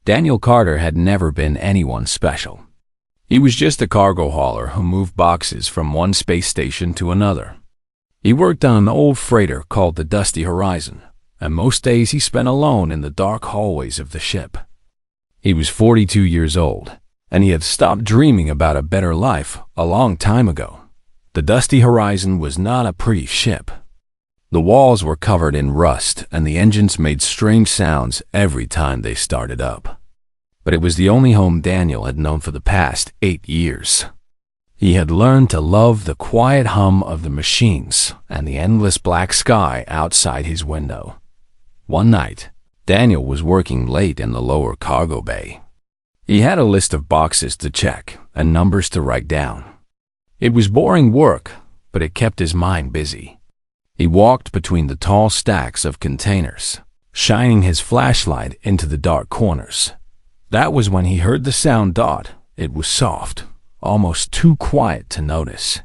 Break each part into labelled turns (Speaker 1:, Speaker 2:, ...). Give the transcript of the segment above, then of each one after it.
Speaker 1: Daniel Carter had never been anyone special. He was just a cargo hauler who moved boxes from one space station to another. He worked on an old freighter called the Dusty Horizon, and most days he spent alone in the dark hallways of the ship. He was 42 years old, and he had stopped dreaming about a better life a long time ago. The Dusty Horizon was not a pretty ship. The walls were covered in rust, and the engines made strange sounds every time they started up. But it was the only home Daniel had known for the past 8 years. He had learned to love the quiet hum of the machines and the endless black sky outside his window. One night, Daniel was working late in the lower cargo bay. He had a list of boxes to check and numbers to write down. It was boring work, but it kept his mind busy. He walked between the tall stacks of containers, shining his flashlight into the dark corners. That was when he heard the sound dot. It was soft, almost too quiet to notice.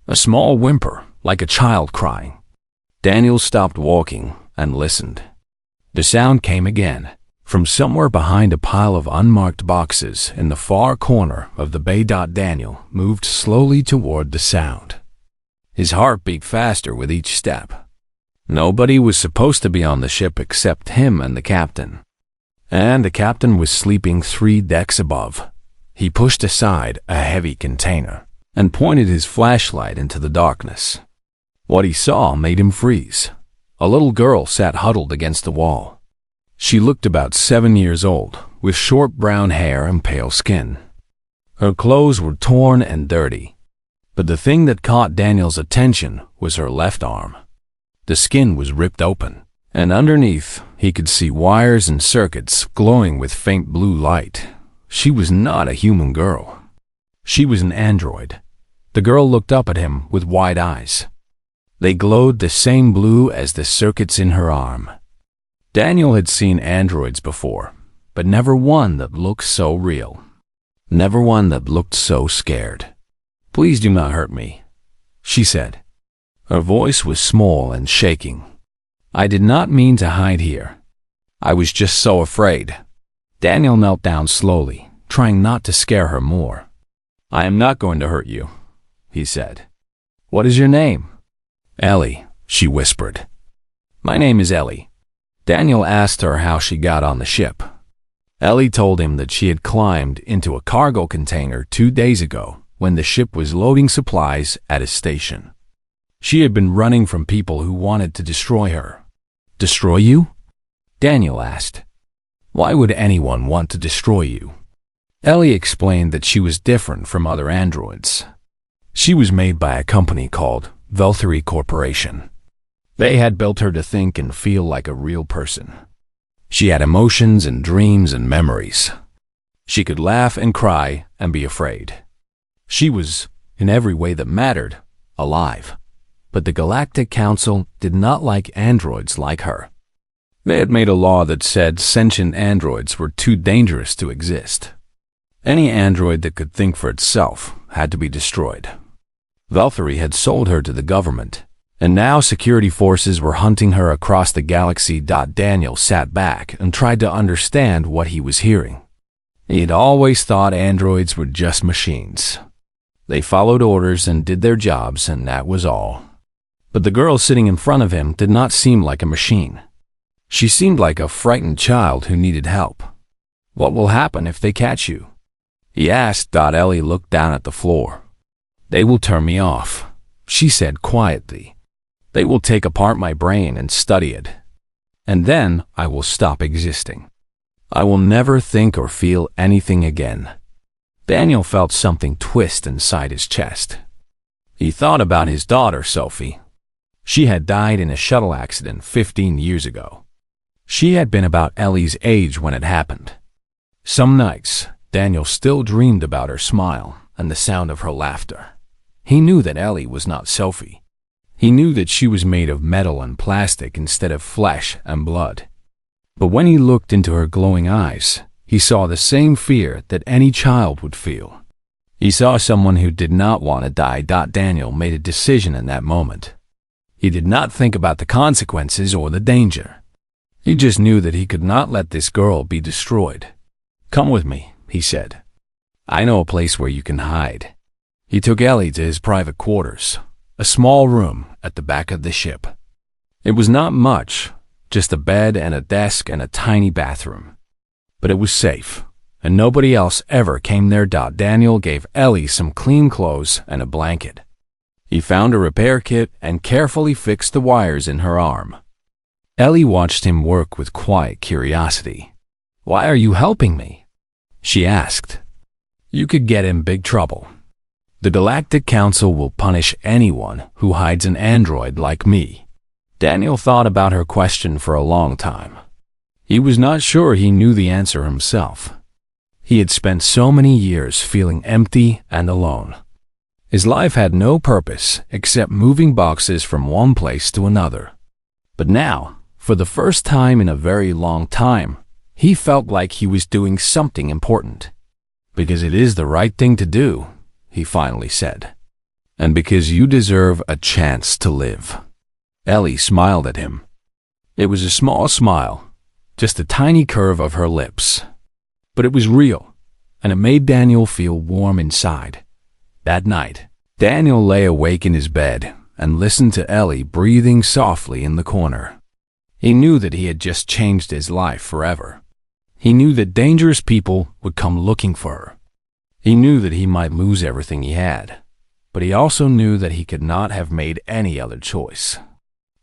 Speaker 1: A small whimper, like a child crying. Daniel stopped walking and listened. The sound came again, from somewhere behind a pile of unmarked boxes in the far corner of the bay. Daniel moved slowly toward the sound. His heart beat faster with each step. Nobody was supposed to be on the ship except him and the captain. And the captain was sleeping 3 decks above. He pushed aside a heavy container and pointed his flashlight into the darkness. What he saw made him freeze. A little girl sat huddled against the wall. She looked about 7 years old, with short brown hair and pale skin. Her clothes were torn and dirty. But the thing that caught Daniel's attention was her left arm. The skin was ripped open, and underneath he could see wires and circuits glowing with faint blue light. She was not a human girl. She was an android. The girl looked up at him with wide eyes. They glowed the same blue as the circuits in her arm. Daniel had seen androids before, but never one that looked so real. Never one that looked so scared. "Please do not hurt me," she said. Her voice was small and shaking. "I did not mean to hide here. I was just so afraid." Daniel knelt down slowly, trying not to scare her more. "I am not going to hurt you," he said. "What is your name?" "Ellie," she whispered. "My name is Ellie." Daniel asked her how she got on the ship. Ellie told him that she had climbed into a cargo container 2 days ago when the ship was loading supplies at a station. She had been running from people who wanted to destroy her. "Destroy you?" Daniel asked. "Why would anyone want to destroy you?" Ellie explained that she was different from other androids. She was made by a company called Valkyrie Corporation. They had built her to think and feel like a real person. She had emotions and dreams and memories. She could laugh and cry and be afraid. She was, in every way that mattered, alive. But the Galactic Council did not like androids like her. They had made a law that said sentient androids were too dangerous to exist. Any android that could think for itself had to be destroyed. Valkyrie had sold her to the government, and now security forces were hunting her across the galaxy. Daniel sat back and tried to understand what he was hearing. He had always thought androids were just machines. They followed orders and did their jobs, and that was all. But the girl sitting in front of him did not seem like a machine. She seemed like a frightened child who needed help. "What will happen if they catch you?" he asked. Ellie looked down at the floor. "They will turn me off," she said quietly. "They will take apart my brain and study it. And then I will stop existing. I will never think or feel anything again." Daniel felt something twist inside his chest. He thought about his daughter, Sophie. She had died in a shuttle accident 15 years ago. She had been about Ellie's age when it happened. Some nights, Daniel still dreamed about her smile and the sound of her laughter. He knew that Ellie was not Sophie. He knew that she was made of metal and plastic instead of flesh and blood. But when he looked into her glowing eyes, he saw the same fear that any child would feel. He saw someone who did not want to die. Daniel made a decision in that moment. He did not think about the consequences or the danger. He just knew that he could not let this girl be destroyed. "Come with me," he said. "I know a place where you can hide." He took Ellie to his private quarters, a small room at the back of the ship. It was not much, just a bed and a desk and a tiny bathroom. But it was safe, and nobody else ever came there. Daniel gave Ellie some clean clothes and a blanket. He found a repair kit and carefully fixed the wires in her arm. Ellie watched him work with quiet curiosity. "Why are you helping me?" she asked. "You could get in big trouble. The Galactic Council will punish anyone who hides an android like me." Daniel thought about her question for a long time. He was not sure he knew the answer himself. He had spent so many years feeling empty and alone. His life had no purpose except moving boxes from one place to another. But now, for the first time in a very long time, he felt like he was doing something important. "Because it is the right thing to do," he finally said. "And because you deserve a chance to live." Ellie smiled at him. It was a small smile, just a tiny curve of her lips. But it was real, and it made Daniel feel warm inside. That night, Daniel lay awake in his bed and listened to Ellie breathing softly in the corner. He knew that he had just changed his life forever. He knew that dangerous people would come looking for her. He knew that he might lose everything he had, but he also knew that he could not have made any other choice.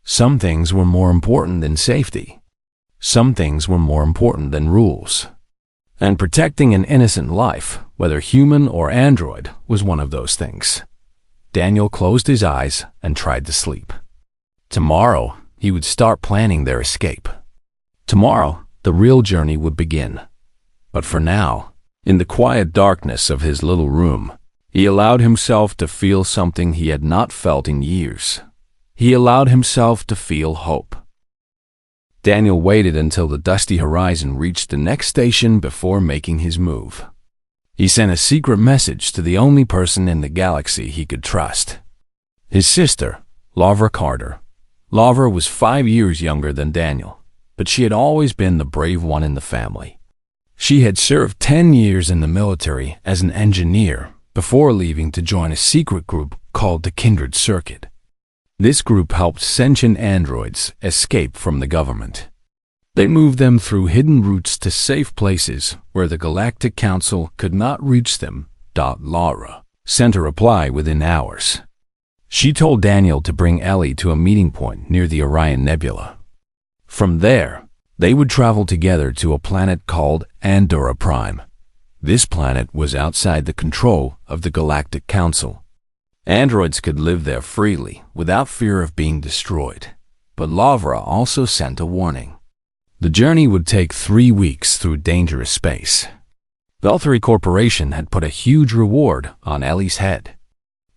Speaker 1: Some things were more important than safety. Some things were more important than rules. And protecting an innocent life, whether human or android, was one of those things. Daniel closed his eyes and tried to sleep. Tomorrow, he would start planning their escape. Tomorrow, the real journey would begin. But for now, in the quiet darkness of his little room, he allowed himself to feel something he had not felt in years. He allowed himself to feel hope. Daniel waited until the dusty horizon reached the next station before making his move. He sent a secret message to the only person in the galaxy he could trust. His sister, Lavra Carter. Lavra was 5 years younger than Daniel, but she had always been the brave one in the family. She had served 10 years in the military as an engineer before leaving to join a secret group called the Kindred Circuit. This group helped sentient androids escape from the government. They moved them through hidden routes to safe places where the Galactic Council could not reach them. Lara sent a reply within hours. She told Daniel to bring Ellie to a meeting point near the Orion Nebula. From there, they would travel together to a planet called Andorra Prime. This planet was outside the control of the Galactic Council. Androids could live there freely without fear of being destroyed. But Lavra also sent a warning. The journey would take 3 weeks through dangerous space. Valtteri Corporation had put a huge reward on Ellie's head.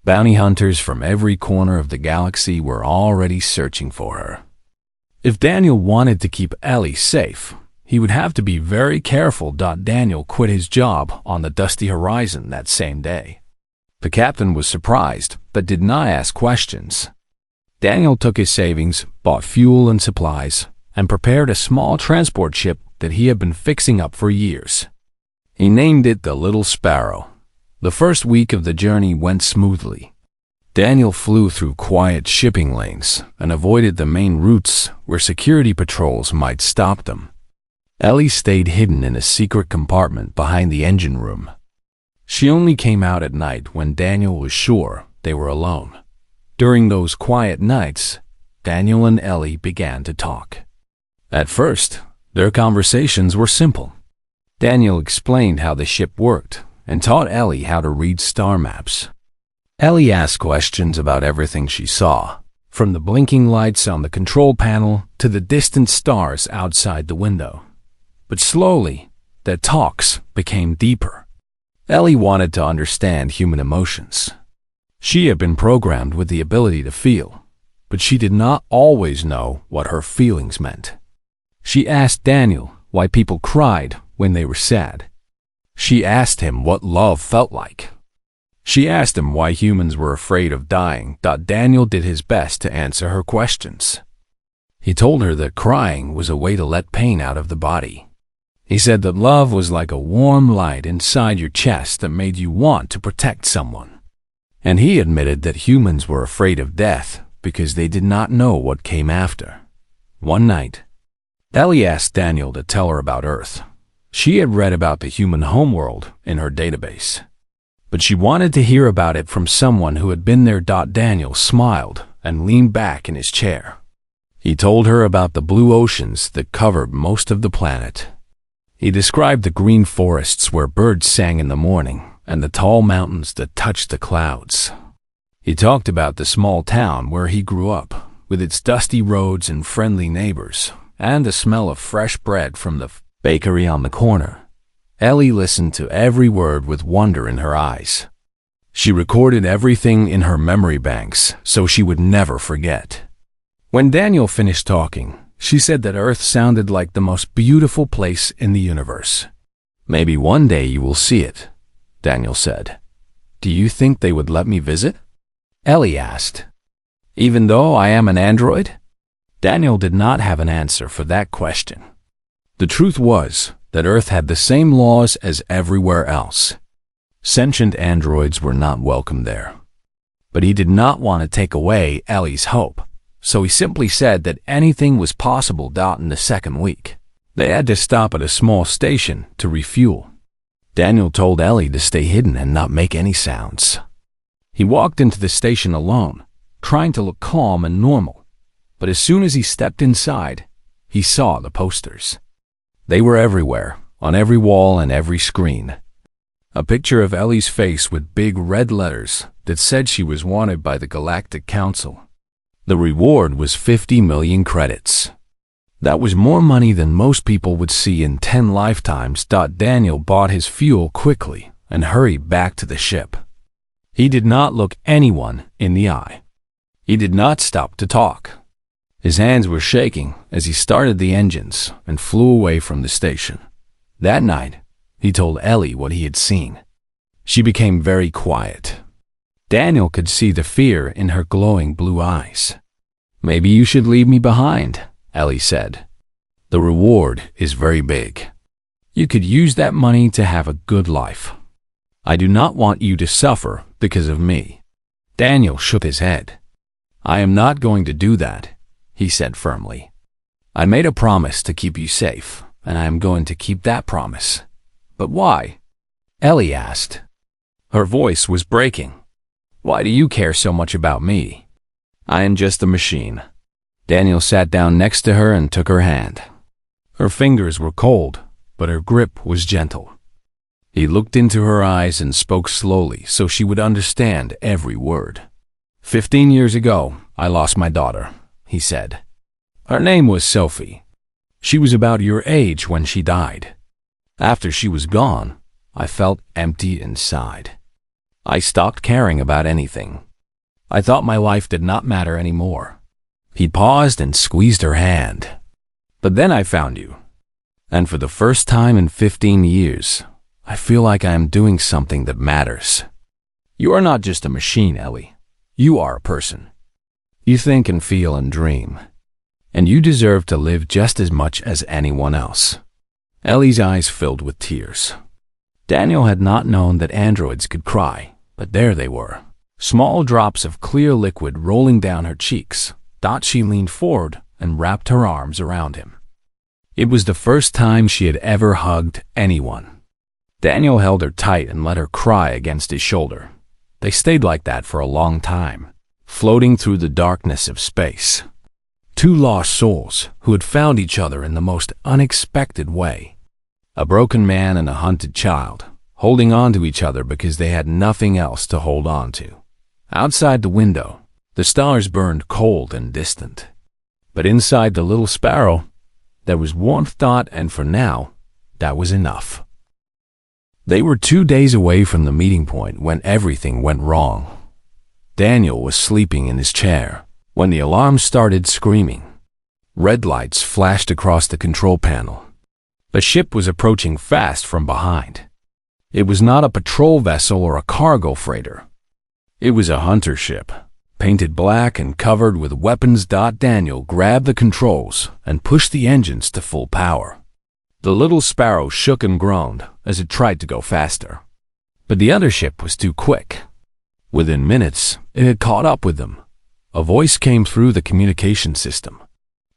Speaker 1: Bounty hunters from every corner of the galaxy were already searching for her. If Daniel wanted to keep Ellie safe, he would have to be very careful. Daniel quit his job on the dusty horizon that same day. The captain was surprised, but did not ask questions. Daniel took his savings, bought fuel and supplies, and prepared a small transport ship that he had been fixing up for years. He named it the Little Sparrow. The first week of the journey went smoothly. Daniel flew through quiet shipping lanes and avoided the main routes where security patrols might stop them. Ellie stayed hidden in a secret compartment behind the engine room. She only came out at night when Daniel was sure they were alone. During those quiet nights, Daniel and Ellie began to talk. At first, their conversations were simple. Daniel explained how the ship worked and taught Ellie how to read star maps. Ellie asked questions about everything she saw, from the blinking lights on the control panel to the distant stars outside the window. But slowly, their talks became deeper. Ellie wanted to understand human emotions. She had been programmed with the ability to feel, but she did not always know what her feelings meant. She asked Daniel why people cried when they were sad. She asked him what love felt like. She asked him why humans were afraid of dying. Daniel did his best to answer her questions. He told her that crying was a way to let pain out of the body. He said that love was like a warm light inside your chest that made you want to protect someone. And he admitted that humans were afraid of death because they did not know what came after. One night, Ellie asked Daniel to tell her about Earth. She had read about the human homeworld in her database, but she wanted to hear about it from someone who had been there. Daniel smiled and leaned back in his chair. He told her about the blue oceans that covered most of the planet. He described the green forests where birds sang in the morning and the tall mountains that touched the clouds. He talked about the small town where he grew up, with its dusty roads and friendly neighbors, and the smell of fresh bread from the bakery on the corner. Ellie listened to every word with wonder in her eyes. She recorded everything in her memory banks so she would never forget. When Daniel finished talking, she said that Earth sounded like the most beautiful place in the universe. "Maybe one day you will see it," Daniel said. "Do you think they would let me visit?" Ellie asked. "Even though I am an android?" Daniel did not have an answer for that question. The truth was that Earth had the same laws as everywhere else. Sentient androids were not welcome there. But he did not want to take away Ellie's hope, so he simply said that anything was possible. In the second week, they had to stop at a small station to refuel. Daniel told Ellie to stay hidden and not make any sounds. He walked into the station alone, trying to look calm and normal, but as soon as he stepped inside, he saw the posters. They were everywhere, on every wall and every screen. A picture of Ellie's face with big red letters that said she was wanted by the Galactic Council. The reward was 50 million credits. That was more money than most people would see in 10 lifetimes. Daniel bought his fuel quickly and hurried back to the ship. He did not look anyone in the eye. He did not stop to talk. His hands were shaking as he started the engines and flew away from the station. That night, he told Ellie what he had seen. She became very quiet. Daniel could see the fear in her glowing blue eyes. "Maybe you should leave me behind," Ellie said. "The reward is very big. You could use that money to have a good life. I do not want you to suffer because of me." Daniel shook his head. "I am not going to do that," he said firmly. "I made a promise to keep you safe, and I am going to keep that promise." "But why?" Ellie asked. Her voice was breaking. "Why do you care so much about me? I am just a machine." Daniel sat down next to her and took her hand. Her fingers were cold, but her grip was gentle. He looked into her eyes and spoke slowly so she would understand every word. 15 years ago, I lost my daughter," he said. "Her name was Sophie. She was about your age when she died. After she was gone, I felt empty inside. I stopped caring about anything. I thought my life did not matter anymore." He paused and squeezed her hand. "But then I found you. And for the first time in 15 years, I feel like I am doing something that matters. You are not just a machine, Ellie. You are a person. You think and feel and dream. And you deserve to live just as much as anyone else." Ellie's eyes filled with tears. Daniel had not known that androids could cry, but there they were. Small drops of clear liquid rolling down her cheeks. She leaned forward and wrapped her arms around him. It was the first time she had ever hugged anyone. Daniel held her tight and let her cry against his shoulder. They stayed like that for a long time, floating through the darkness of space. Two lost souls who had found each other in the most unexpected way. A broken man and a hunted child, holding on to each other because they had nothing else to hold on to. Outside the window, the stars burned cold and distant. But inside the little sparrow, there was warmth. And for now, that was enough. They were 2 days away from the meeting point when everything went wrong. Daniel was sleeping in his chair when the alarm started screaming. Red lights flashed across the control panel. The ship was approaching fast from behind. It was not a patrol vessel or a cargo freighter. It was a hunter ship, painted black and covered with weapons. Daniel grabbed the controls and pushed the engines to full power. The little sparrow shook and groaned as it tried to go faster. But the other ship was too quick. Within minutes, it had caught up with them. A voice came through the communication system.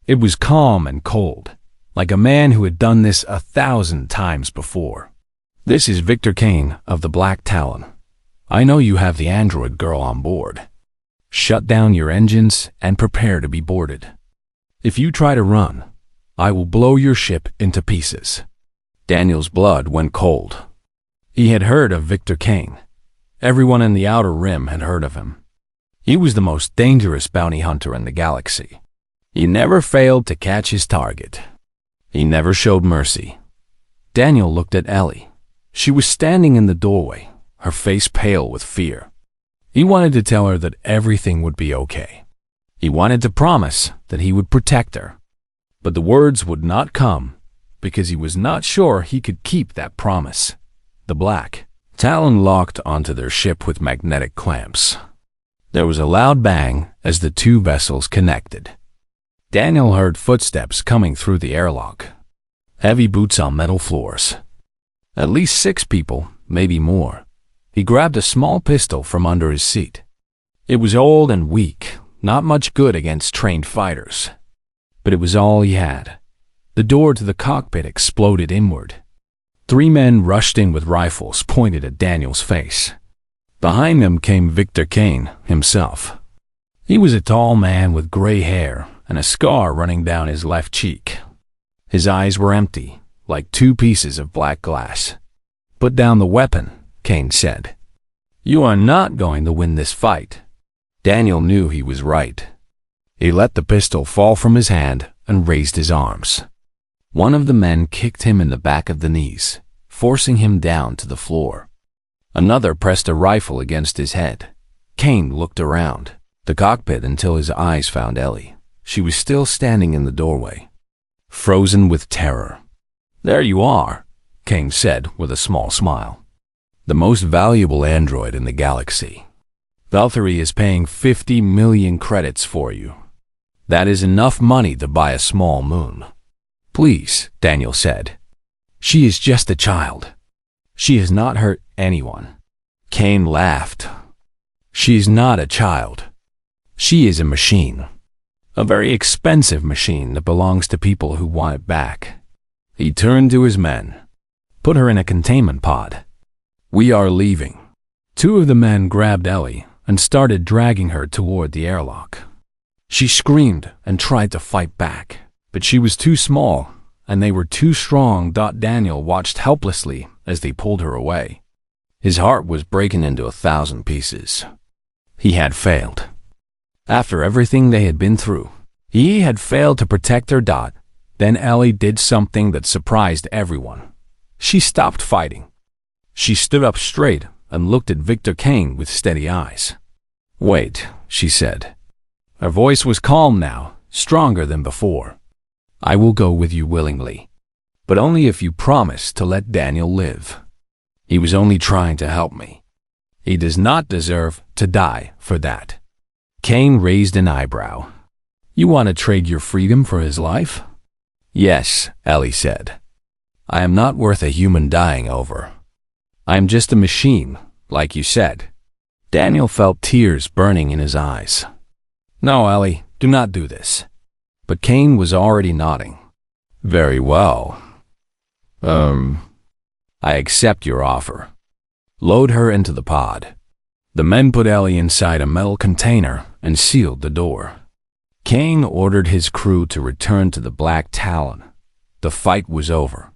Speaker 1: It was calm and cold, like a man who had done this 1,000 times before. "This is Victor Kane of the Black Talon. I know you have the android girl on board. Shut down your engines and prepare to be boarded. If you try to run, I will blow your ship into pieces." Daniel's blood went cold. He had heard of Victor Kane. Everyone in the Outer Rim had heard of him. He was the most dangerous bounty hunter in the galaxy. He never failed to catch his target. He never showed mercy. Daniel looked at Ellie. She was standing in the doorway, her face pale with fear. He wanted to tell her that everything would be okay. He wanted to promise that he would protect her. But the words would not come because he was not sure he could keep that promise. The Black Talon locked onto their ship with magnetic clamps. There was a loud bang as the two vessels connected. Daniel heard footsteps coming through the airlock. Heavy boots on metal floors. At least 6 people, maybe more. He grabbed a small pistol from under his seat. It was old and weak, not much good against trained fighters. But it was all he had. The door to the cockpit exploded inward. 3 men rushed in with rifles pointed at Daniel's face. Behind them came Victor Kane himself. He was a tall man with gray hair and a scar running down his left cheek. His eyes were empty, like 2 pieces of black glass. "Put down the weapon," Kane said. "You are not going to win this fight." Daniel knew he was right. He let the pistol fall from his hand and raised his arms. One of the men kicked him in the back of the knees, forcing him down to the floor. Another pressed a rifle against his head. Kane looked around the cockpit until his eyes found Ellie. She was still standing in the doorway, frozen with terror. "There you are," Kane said with a small smile. "The most valuable android in the galaxy. Valkyrie is paying 50 million credits for you. That is enough money to buy a small moon." "Please," Daniel said. "She is just a child. She has not hurt anyone." Kane laughed. "She is not a child. She is a machine. A very expensive machine that belongs to people who want it back." He turned to his men. "Put her in a containment pod. We are leaving." 2 of the men grabbed Ellie and started dragging her toward the airlock. She screamed and tried to fight back, but she was too small and they were too strong. Daniel watched helplessly as they pulled her away. His heart was breaking into 1,000 pieces. He had failed. After everything they had been through, he had failed to protect her. Then Ellie did something that surprised everyone. She stopped fighting. She stood up straight and looked at Victor Kane with steady eyes. "Wait," she said. Her voice was calm now, stronger than before. "I will go with you willingly, but only if you promise to let Daniel live. He was only trying to help me. He does not deserve to die for that." Kane raised an eyebrow. "You want to trade your freedom for his life?" "Yes," Ellie said. "I am not worth a human dying over. I am just a machine, like you said." Daniel felt tears burning in his eyes. "No, Ellie, do not do this." But Kane was already nodding. "Very well. I accept your offer. Load her into the pod." The men put Ellie inside a metal container and sealed the door. Kane ordered his crew to return to the Black Talon. The fight was over.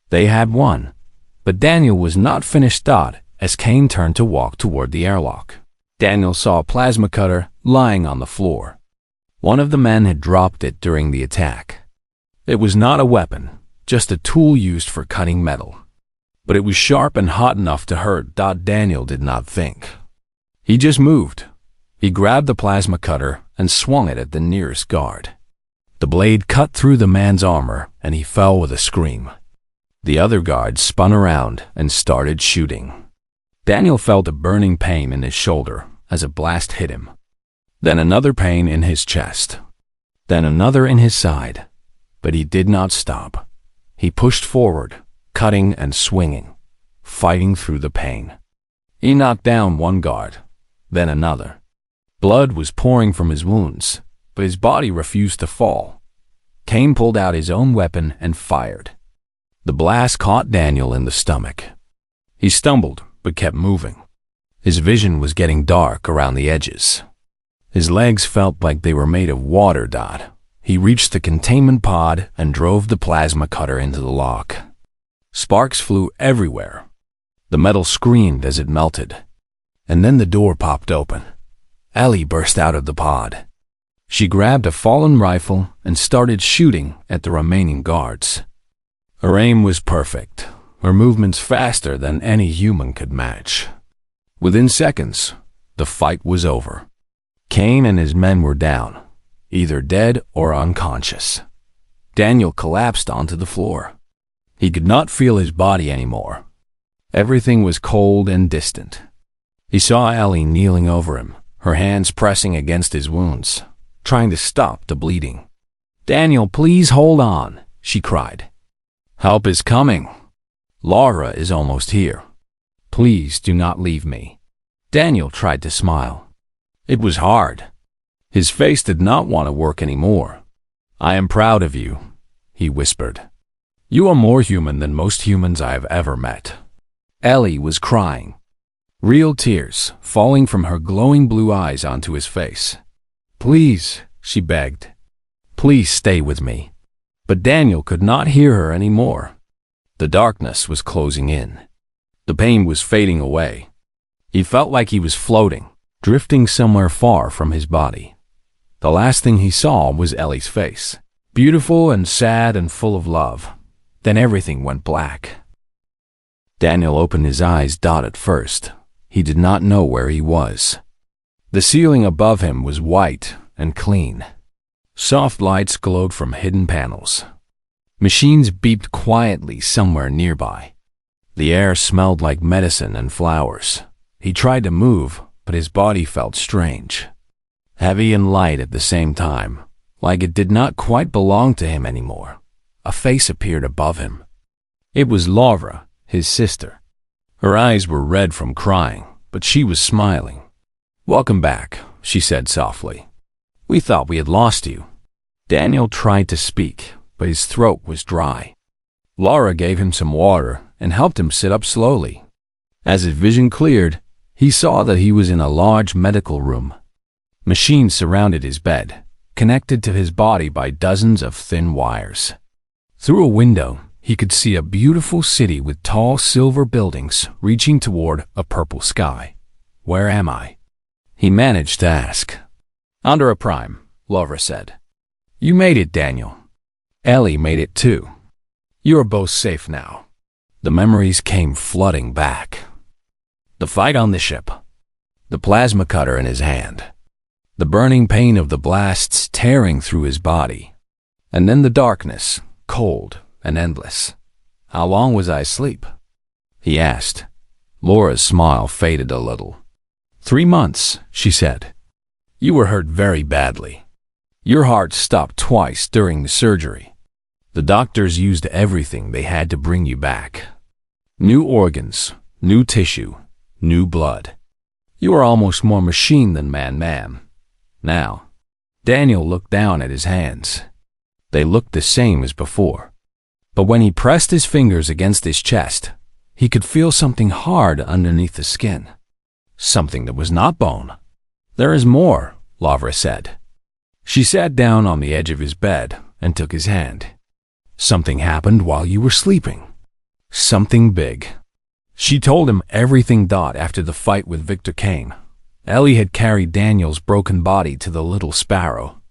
Speaker 1: They had won, but Daniel was not finished. As Kane turned to walk toward the airlock, Daniel saw a plasma cutter lying on the floor. One of the men had dropped it during the attack. It was not a weapon, just a tool used for cutting metal. But it was sharp and hot enough to hurt. Daniel did not think. He just moved. He grabbed the plasma cutter and swung it at the nearest guard. The blade cut through the man's armor and he fell with a scream. The other guard spun around and started shooting. Daniel felt a burning pain in his shoulder as a blast hit him. Then another pain in his chest. Then another in his side. But he did not stop. He pushed forward, cutting and swinging, fighting through the pain. He knocked down one guard, then another. Blood was pouring from his wounds, but his body refused to fall. Kane pulled out his own weapon and fired. The blast caught Daniel in the stomach. He stumbled, but kept moving. His vision was getting dark around the edges. His legs felt like they were made of water. He reached the containment pod and drove the plasma cutter into the lock. Sparks flew everywhere. The metal screamed as it melted. And then the door popped open. Ellie burst out of the pod. She grabbed a fallen rifle and started shooting at the remaining guards. Her aim was perfect, her movements faster than any human could match. Within seconds, the fight was over. Kane and his men were down, either dead or unconscious. Daniel collapsed onto the floor. He could not feel his body anymore. Everything was cold and distant. He saw Ellie kneeling over him, her hands pressing against his wounds, trying to stop the bleeding. "Daniel, please hold on," she cried. "Help is coming. Laura is almost here. Please do not leave me." Daniel tried to smile. It was hard. His face did not want to work anymore. "I am proud of you," he whispered. "You are more human than most humans I have ever met." Ellie was crying, real tears falling from her glowing blue eyes onto his face. "Please," she begged. "Please stay with me." But Daniel could not hear her anymore. The darkness was closing in. The pain was fading away. He felt like he was floating, drifting somewhere far from his body. The last thing he saw was Ellie's face, beautiful and sad and full of love. Then everything went black. Daniel opened his eyes. At first, he did not know where he was. The ceiling above him was white and clean. Soft lights glowed from hidden panels. Machines beeped quietly somewhere nearby. The air smelled like medicine and flowers. He tried to move, but his body felt strange, heavy and light at the same time, like it did not quite belong to him anymore. A face appeared above him. It was Laura, his sister. Her eyes were red from crying, but she was smiling. "Welcome back," she said softly. "We thought we had lost you." Daniel tried to speak, but his throat was dry. Laura gave him some water and helped him sit up slowly. As his vision cleared, he saw that he was in a large medical room. Machines surrounded his bed, connected to his body by dozens of thin wires. Through a window, he could see a beautiful city with tall silver buildings reaching toward a purple sky. "Where am I?" he managed to ask. "Under a prime," Laura said. "You made it, Daniel." Ellie made it too. "You are both safe now." The memories came flooding back. The fight on the ship, the plasma cutter in his hand, the burning pain of the blasts tearing through his body, and then the darkness, cold and endless. "How long was I asleep?" he asked. Laura's smile faded a little. 3 months, she said. "You were hurt very badly. Your heart stopped twice during the surgery. The doctors used everything they had to bring you back. New organs, new tissue, new blood. You are almost more machine than man. Now." Daniel looked down at his hands. They looked the same as before. But when he pressed his fingers against his chest, he could feel something hard underneath the skin. Something that was not bone. "There is more," Laura said. She sat down on the edge of his bed and took his hand. "Something happened while you were sleeping. Something big." She told him everything. After the fight with Victor Kane, Ellie had carried Daniel's broken body to the Little Sparrow.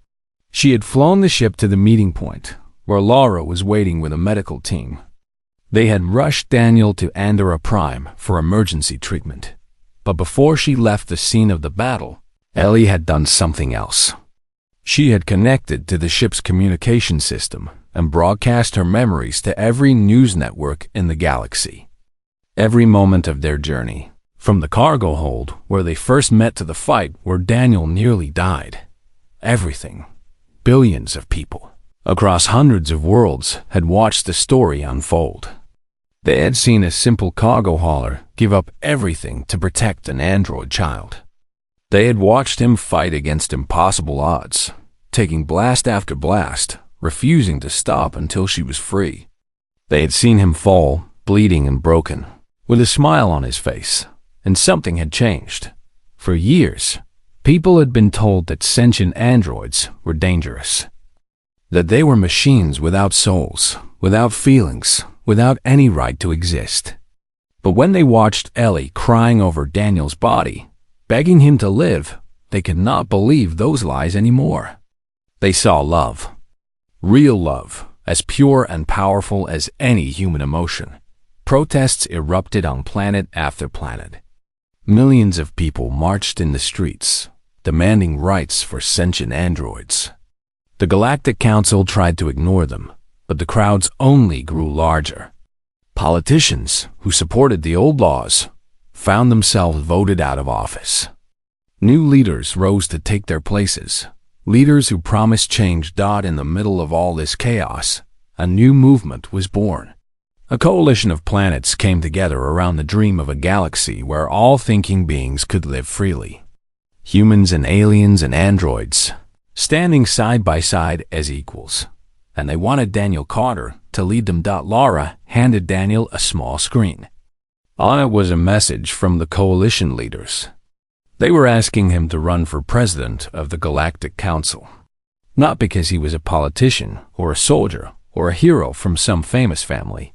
Speaker 1: She had flown the ship to the meeting point, where Laura was waiting with a medical team. They had rushed Daniel to Andorra Prime for emergency treatment. But before she left the scene of the battle, Ellie had done something else. She had connected to the ship's communication system and broadcast her memories to every news network in the galaxy. Every moment of their journey, from the cargo hold where they first met to the fight where Daniel nearly died. Everything. Billions of people. across hundreds of worlds, had watched the story unfold. They had seen a simple cargo hauler give up everything to protect an android child. They had watched him fight against impossible odds, taking blast after blast, refusing to stop until she was free. They had seen him fall, bleeding and broken, with a smile on his face, and something had changed. For years, people had been told that sentient androids were dangerous, that they were machines without souls, without feelings, without any right to exist. But when they watched Ellie crying over Daniel's body, begging him to live, they could not believe those lies anymore. They saw love, real love, as pure and powerful as any human emotion. Protests erupted on planet after planet. Millions of people marched in the streets, demanding rights for sentient androids. The Galactic Council tried to ignore them, but the crowds only grew larger. Politicians who supported the old laws found themselves voted out of office. New leaders rose to take their places, leaders who promised change. In the middle of all this chaos, a new movement was born. A coalition of planets came together around the dream of a galaxy where all thinking beings could live freely. Humans and aliens and androids, standing side by side as equals. And they wanted Daniel Carter to lead them. Laura handed Daniel a small screen. On it was a message from the coalition leaders. They were asking him to run for president of the Galactic Council, not because he was a politician or a soldier or a hero from some famous family,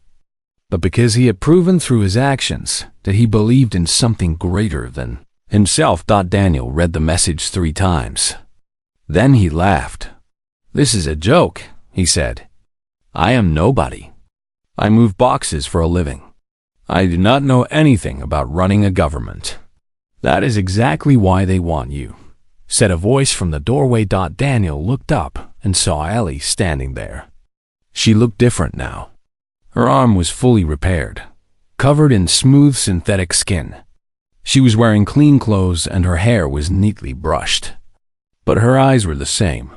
Speaker 1: but because he had proven through his actions that he believed in something greater than himself. Daniel read the message 3 times. Then he laughed. "This is a joke," he said. "I am nobody. I move boxes for a living. I do not know anything about running a government." "That is exactly why they want you," said a voice from the doorway. Daniel looked up and saw Ellie standing there. She looked different now. Her arm was fully repaired, covered in smooth synthetic skin. She was wearing clean clothes and her hair was neatly brushed. But her eyes were the same,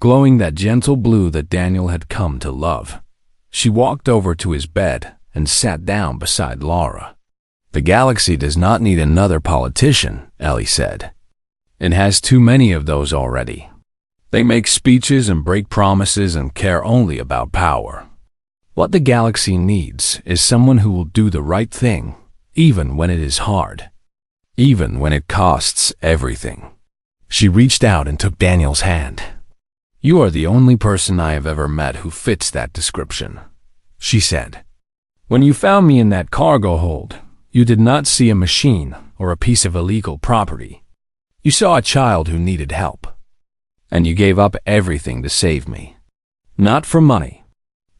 Speaker 1: glowing that gentle blue that Daniel had come to love. She walked over to his bed and sat down beside Laura. "The galaxy does not need another politician," Ellie said. "It has too many of those already. They make speeches and break promises and care only about power. What the galaxy needs is someone who will do the right thing, even when it is hard, even when it costs everything." She reached out and took Daniel's hand. "You are the only person I have ever met who fits that description," she said. "When you found me in that cargo hold, you did not see a machine or a piece of illegal property. You saw a child who needed help. And you gave up everything to save me. Not for money,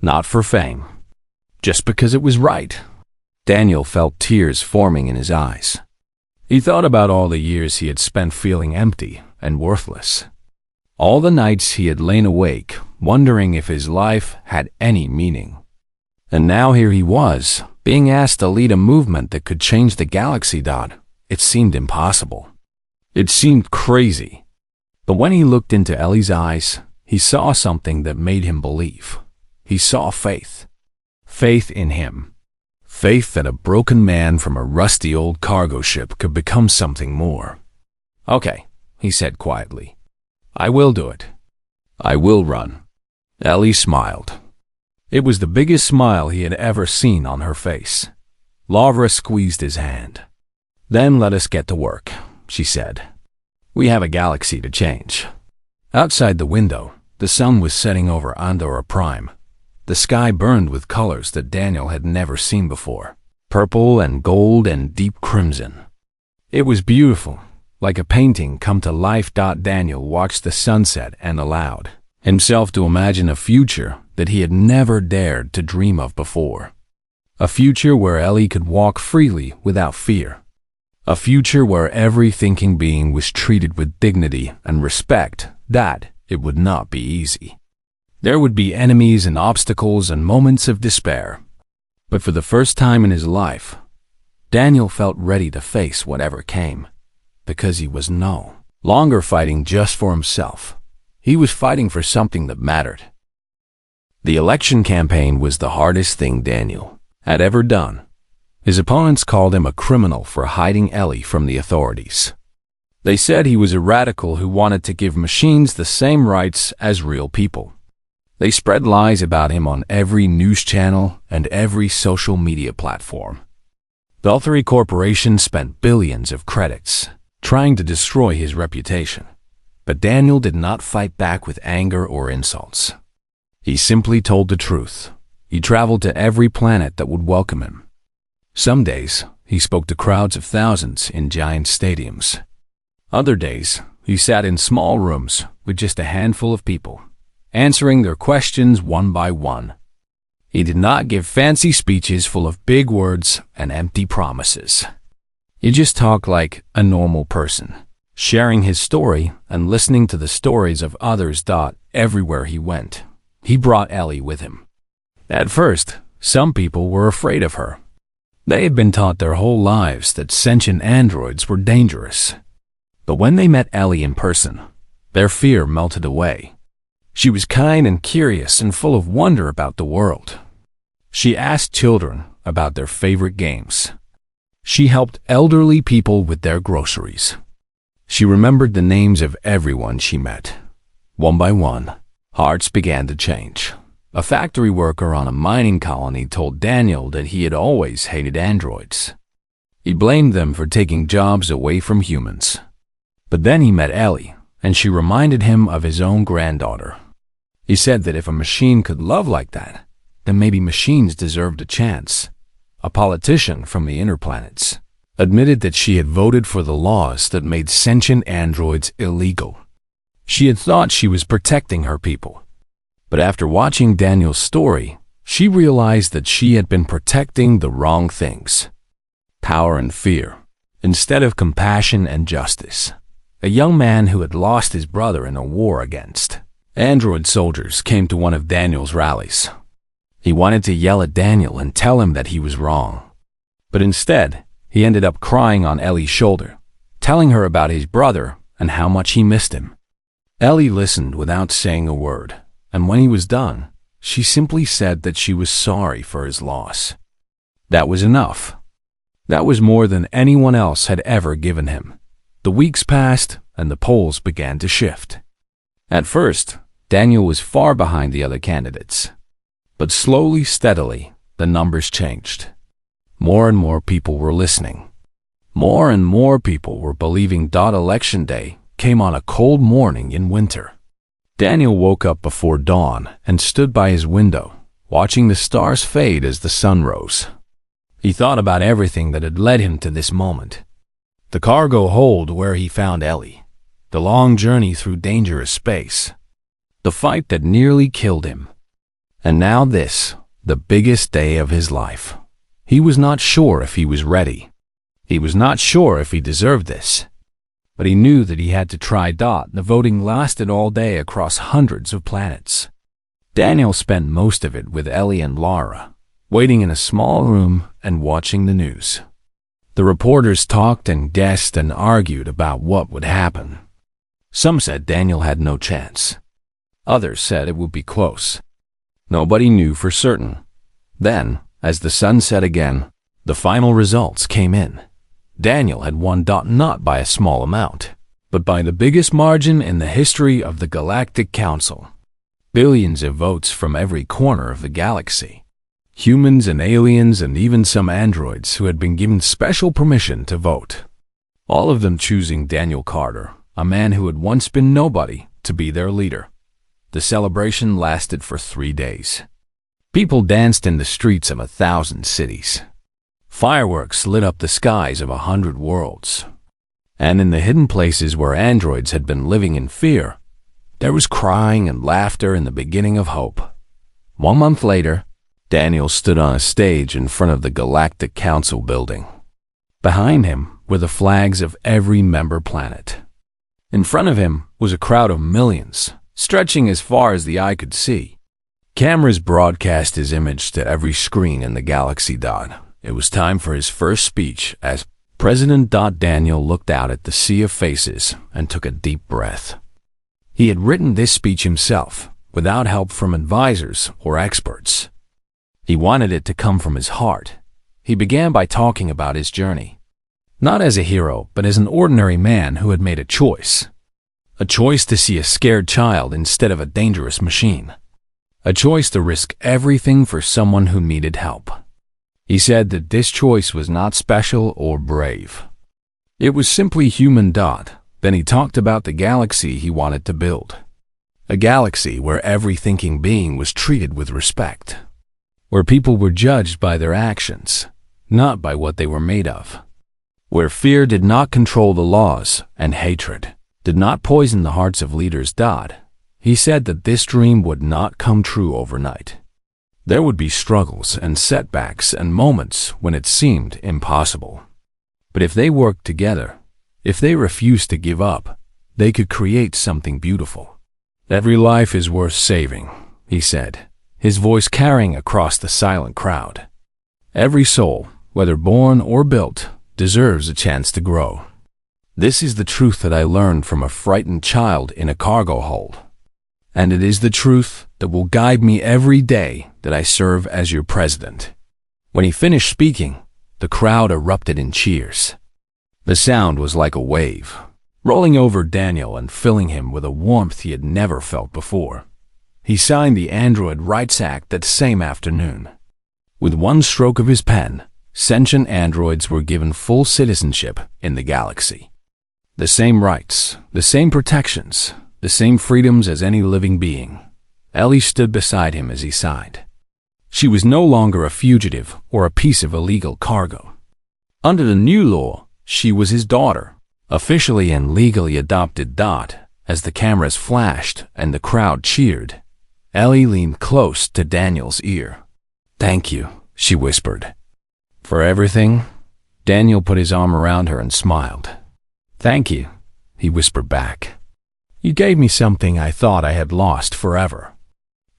Speaker 1: not for fame, just because it was right." Daniel felt tears forming in his eyes. He thought about all the years he had spent feeling empty and worthless. All the nights he had lain awake, wondering if his life had any meaning. And now here he was, being asked to lead a movement that could change the galaxy. It seemed impossible. It seemed crazy. But when he looked into Ellie's eyes, he saw something that made him believe. He saw faith. Faith in him. Faith that a broken man from a rusty old cargo ship could become something more. "Okay," he said quietly. "I will do it. I will run." Ellie smiled. It was the biggest smile he had ever seen on her face. Laura squeezed his hand. "Then let us get to work," she said. "We have a galaxy to change." Outside the window, the sun was setting over Andorra Prime. The sky burned with colors that Daniel had never seen before. Purple and gold and deep crimson. It was beautiful, like a painting come to life. Daniel watched the sunset and allowed himself to imagine a future that he had never dared to dream of before. A future where Ellie could walk freely without fear. A future where every thinking being was treated with dignity and respect. That it would not be easy. There would be enemies and obstacles and moments of despair. But for the first time in his life, Daniel felt ready to face whatever came, because he was no longer fighting just for himself. He was fighting for something that mattered. The election campaign was the hardest thing Daniel had ever done. His opponents called him a criminal for hiding Ellie from the authorities. They said he was a radical who wanted to give machines the same rights as real people. They spread lies about him on every news channel and every social media platform. The Authority Corporation spent billions of credits trying to destroy his reputation. But Daniel did not fight back with anger or insults. He simply told the truth. He traveled to every planet that would welcome him. Some days, he spoke to crowds of thousands in giant stadiums. Other days, he sat in small rooms with just a handful of people, answering their questions one by one. He did not give fancy speeches full of big words and empty promises. He just talked like a normal person, sharing his story and listening to the stories of others. Everywhere he went, he brought Ellie with him. At first, some people were afraid of her. They had been taught their whole lives that sentient androids were dangerous. But when they met Ellie in person, their fear melted away. She was kind and curious and full of wonder about the world. She asked children about their favorite games. She helped elderly people with their groceries. She remembered the names of everyone she met. One by one, hearts began to change. A factory worker on a mining colony told Daniel that he had always hated androids. He blamed them for taking jobs away from humans. But then he met Ellie, and she reminded him of his own granddaughter. He said that if a machine could love like that, then maybe machines deserved a chance. A politician from the inner planets admitted that she had voted for the laws that made sentient androids illegal. She had thought she was protecting her people. But after watching Daniel's story, she realized that she had been protecting the wrong things. Power and fear, instead of compassion and justice. A young man who had lost his brother in a war against android soldiers came to one of Daniel's rallies. He wanted to yell at Daniel and tell him that he was wrong. But instead, he ended up crying on Ellie's shoulder, telling her about his brother and how much he missed him. Ellie listened without saying a word, and when he was done, she simply said that she was sorry for his loss. That was enough. That was more than anyone else had ever given him. The weeks passed, and the polls began to shift. At first, Daniel was far behind the other candidates. But slowly, steadily, the numbers changed. More and more people were listening. More and more people were believing election day came on a cold morning in winter. Daniel woke up before dawn and stood by his window, watching the stars fade as the sun rose. He thought about everything that had led him to this moment. The cargo hold where he found Ellie, the long journey through dangerous space, the fight that nearly killed him. And now this, the biggest day of his life. He was not sure if he was ready. He was not sure if he deserved this. But he knew that he had to try. The voting lasted all day across hundreds of planets. Daniel spent most of it with Ellie and Laura, waiting in a small room and watching the news. The reporters talked and guessed and argued about what would happen. Some said Daniel had no chance. Others said it would be close. Nobody knew for certain. Then, as the sun set again, the final results came in. Daniel had won. Not by a small amount, but by the biggest margin in the history of the Galactic Council. Billions of votes from every corner of the galaxy. Humans and aliens and even some androids who had been given special permission to vote. All of them choosing Daniel Carter, a man who had once been nobody, to be their leader. The celebration lasted for 3 days. People danced in the streets of 1,000 cities. Fireworks lit up the skies of 100 worlds. And in the hidden places where androids had been living in fear, there was crying and laughter and the beginning of hope. 1 month later, Daniel stood on a stage in front of the Galactic Council building. Behind him were the flags of every member planet. In front of him was a crowd of millions, stretching as far as the eye could see. Cameras broadcast his image to every screen in the galaxy. It was time for his first speech as President. Daniel looked out at the sea of faces and took a deep breath. He had written this speech himself, without help from advisors or experts. He wanted it to come from his heart. He began by talking about his journey, not as a hero, but as an ordinary man who had made a choice. A choice to see a scared child instead of a dangerous machine. A choice to risk everything for someone who needed help. He said that this choice was not special or brave. It was simply human. Then he talked about the galaxy he wanted to build. A galaxy where every thinking being was treated with respect. Where people were judged by their actions, not by what they were made of. Where fear did not control the laws and hatred did not poison the hearts of leaders. He said that this dream would not come true overnight. There would be struggles and setbacks and moments when it seemed impossible. But if they worked together, if they refused to give up, they could create something beautiful. Every life is worth saving, he said, his voice carrying across the silent crowd. Every soul, whether born or built, deserves a chance to grow. This is the truth that I learned from a frightened child in a cargo hold. And it is the truth that will guide me every day that I serve as your president. When he finished speaking, the crowd erupted in cheers. The sound was like a wave, rolling over Daniel and filling him with a warmth he had never felt before. He signed the Android Rights Act that same afternoon. With one stroke of his pen, sentient androids were given full citizenship in the galaxy. The same rights, the same protections, the same freedoms as any living being. Ellie stood beside him as he signed. She was no longer a fugitive or a piece of illegal cargo. Under the new law, she was his daughter, officially and legally adopted. As the cameras flashed and the crowd cheered, Ellie leaned close to Daniel's ear. "Thank you," she whispered. "For everything?" Daniel put his arm around her and smiled. "Thank you," he whispered back. "You gave me something I thought I had lost forever.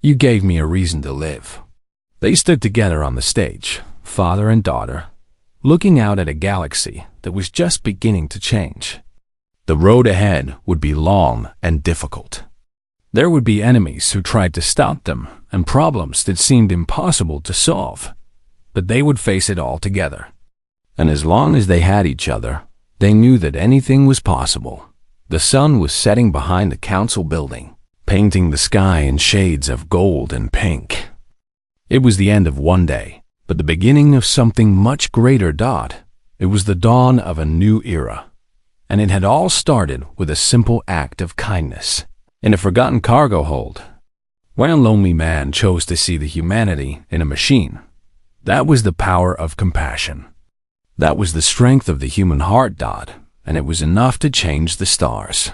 Speaker 1: You gave me a reason to live." They stood together on the stage, father and daughter, looking out at a galaxy that was just beginning to change. The road ahead would be long and difficult. There would be enemies who tried to stop them and problems that seemed impossible to solve, but they would face it all together. And as long as they had each other, they knew that anything was possible. The sun was setting behind the council building, painting the sky in shades of gold and pink. It was the end of one day, but the beginning of something much greater. It was the dawn of a new era, and it had all started with a simple act of kindness in a forgotten cargo hold. When a lonely man chose to see the humanity in a machine, that was the power of compassion. That was the strength of the human heart. And it was enough to change the stars.